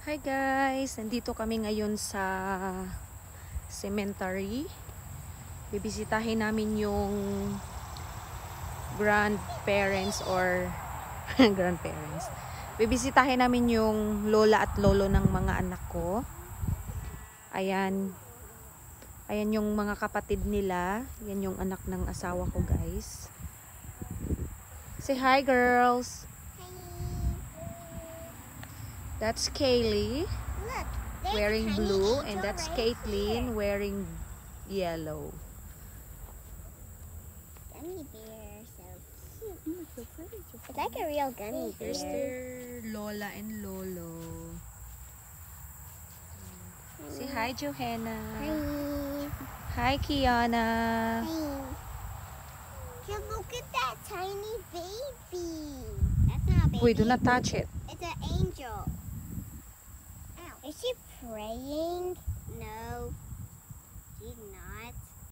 Hi guys! Nandito kami ngayon sa cemetery. Bibisitahin namin yung grandparents or grandparents. Bibisitahin namin yung lola at lolo ng mga anak ko. Ayan. Ayan yung mga kapatid nila. Yan yung anak ng asawa ko, guys. Say hi, girls! That's Kaylee. Look, Wearing blue, and that's Caitlin wearing yellow. Gummy bear, so cute. So pretty. It's like a real gummy Here's bear. their Lola and Lolo. Say hi, Johanna. Hi. Hi, Kiana. Hi. Hey, look at that tiny baby. That's not a baby. Wait, do not touch it. It's an angel. Ow. Is she praying?